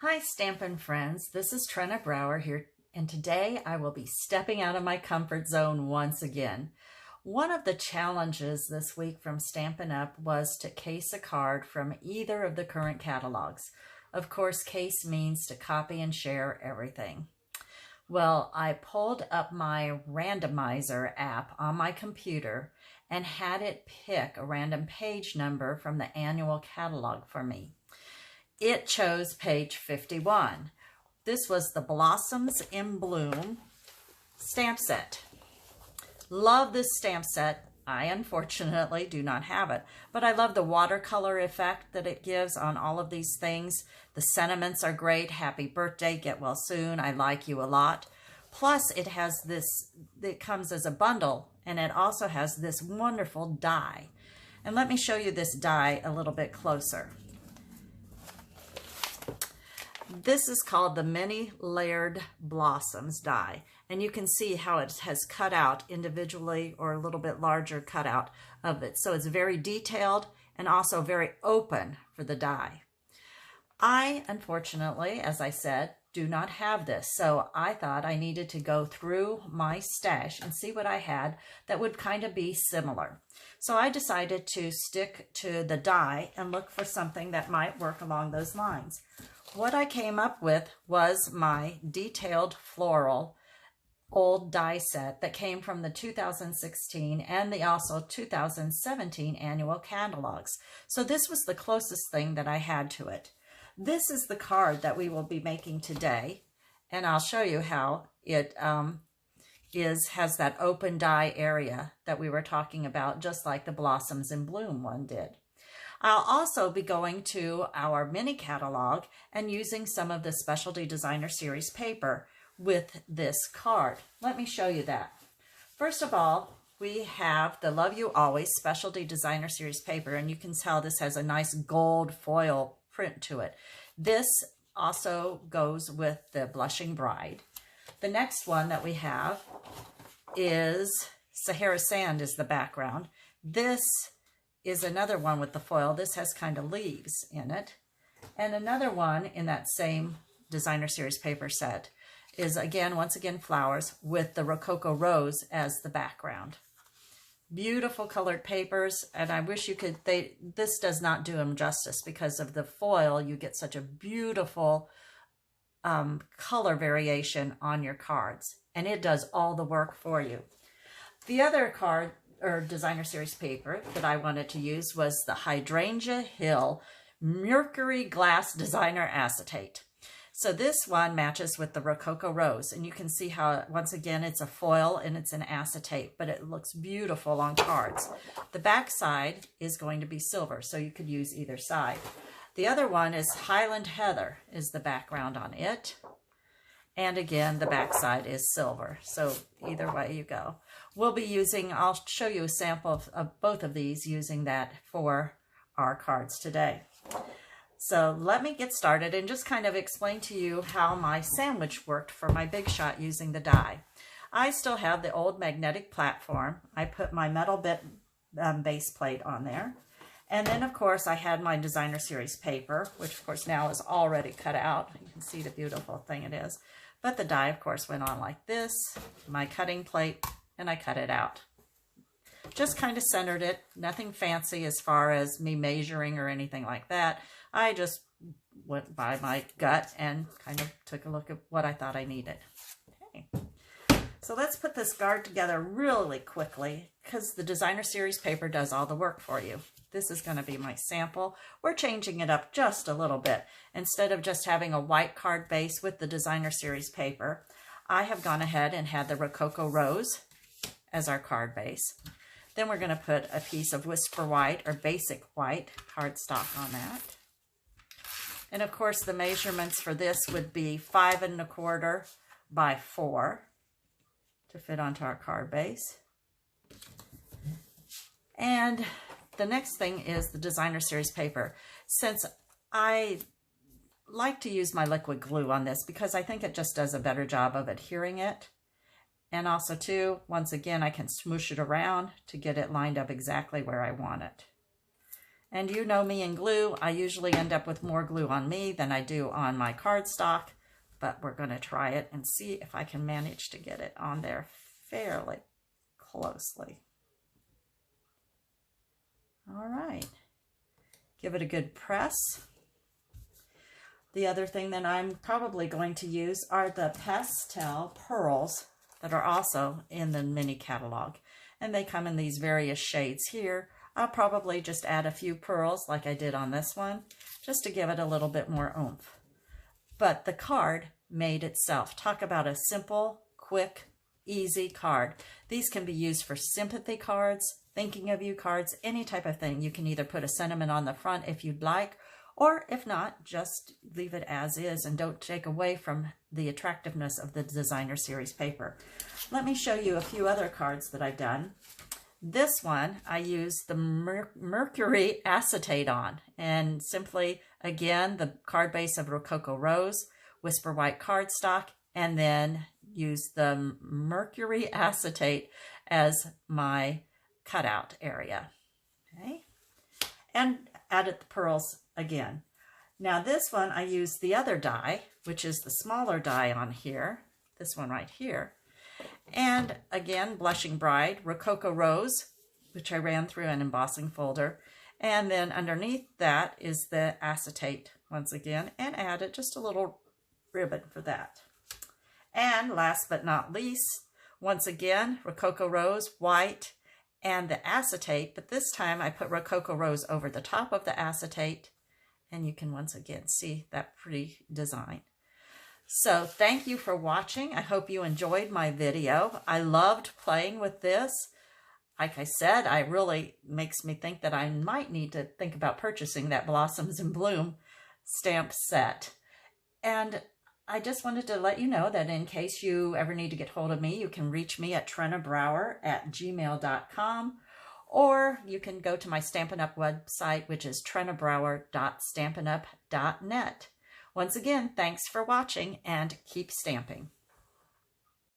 Hi Stampin' friends, this is Trina Brower here, and today I will be stepping out of my comfort zone once again. One of the challenges this week from Stampin' Up was to case a card from either of the current catalogs. Of course, case means to copy and share everything. Well, I pulled up my randomizer app on my computer and had it pick a random page number from the annual catalog for me. It chose page 51. This was the Blossoms in Bloom stamp set. Love this stamp set. I unfortunately do not have it, but I love the watercolor effect that it gives on all of these things. The sentiments are great. Happy birthday, get well soon, I like you a lot. Plus it has this, it comes as a bundle, and it also has this wonderful die. And let me show you this die a little bit closer. This is called the Many Layered Blossoms die, and you can see how it has cut out individually or a little bit larger cutout of it. So it's very detailed and also very open for the die. I, unfortunately, as I said, do not have this, so I thought I needed to go through my stash and see what I had that would kind of be similar. So I decided to stick to the die and look for something that might work along those lines. What I came up with was my Detailed Floral old die set that came from the 2016 and the also 2017 annual catalogs. So this was the closest thing that I had to it. This is the card that we will be making today, and I'll show you how it has that open die area that we were talking about, just like the Blossoms in Bloom one did. I'll also be going to our mini catalog and using some of the Specialty Designer Series paper with this card. Let me show you that. First of all, we have the Love You Always Specialty Designer Series paper, and you can tell this has a nice gold foil print to it. This also goes with the Blushing Bride. The next one that we have is Sahara Sand is the background. This is another one with the foil. This has kind of leaves in it. And another one in that same Designer Series paper set is once again flowers with the Rococo Rose as the background. Beautiful colored papers, and I wish you could, this does not do them justice because of the foil. You get such a beautiful color variation on your cards, and it does all the work for you. The other card or Designer Series paper that I wanted to use was the Hydrangea Hill Mercury Glass Designer Acetate. So this one matches with the Rococo Rose, and you can see how, once again, it's a foil and it's an acetate, but it looks beautiful on cards. The back side is going to be silver, so you could use either side. The other one is Highland Heather is the background on it. And again, the back side is silver, so either way you go. We'll be using, I'll show you a sample of both of these using that for our cards today. So let me get started and just kind of explain to you how my sandwich worked for my big shot using the die. I still have the old magnetic platform. I put my metal bit base plate on there. And then, of course, I had my Designer Series paper, which, of course, now is already cut out. You can see the beautiful thing it is. But the die, of course, went on like this, my cutting plate, and I cut it out. Just kind of centered it, nothing fancy as far as me measuring or anything like that. I just went by my gut and kind of took a look at what I thought I needed. Okay. So let's put this card together really quickly because the Designer Series paper does all the work for you. This is going to be my sample. We're changing it up just a little bit. Instead of just having a white card base with the Designer Series paper, I have gone ahead and had the Rococo Rose as our card base. Then we're going to put a piece of Whisper White or Basic White cardstock on that. And of course the measurements for this would be 5 1/4 by 4 to fit onto our card base. And the next thing is the Designer Series paper. Since I like to use my liquid glue on this because I think it just does a better job of adhering it. And also too, once again, I can smoosh it around to get it lined up exactly where I want it. And you know me and glue, I usually end up with more glue on me than I do on my cardstock, but we're going to try it and see if I can manage to get it on there fairly closely. All right, give it a good press. The other thing that I'm probably going to use are the pastel pearls that are also in the mini catalog. And they come in these various shades here. I'll probably just add a few pearls like I did on this one, just to give it a little bit more oomph. But the card made itself. Talk about a simple, quick, easy card. These can be used for sympathy cards, thinking of you cards, any type of thing. You can either put a sentiment on the front if you'd like, or if not, just leave it as is and don't take away from the attractiveness of the designer series paper. Let me show you a few other cards that I've done. This one I used the Mercury acetate on, and simply, again, the card base of Rococo Rose, Whisper White cardstock, and then use the Mercury acetate as my cutout area. Okay, and added the pearls again. Now this one I used the other die, which is the smaller die on here, this one right here. And again, Blushing Bride, Rococo Rose, which I ran through an embossing folder. And then underneath that is the acetate once again, and added just a little ribbon for that. And last but not least, once again, Rococo Rose, white, and the acetate, but this time I put Rococo Rose over the top of the acetate, and you can once again see that pretty design. So thank you for watching. I hope you enjoyed my video. I loved playing with this. Like I said, it really makes me think that I might need to think about purchasing that Blossoms in Bloom stamp set. And I just wanted to let you know that in case you ever need to get hold of me, you can reach me at trenabrower@gmail.com, or you can go to my Stampin' Up website, which is trenabrower.stampinup.net. Once again, thanks for watching and keep stamping.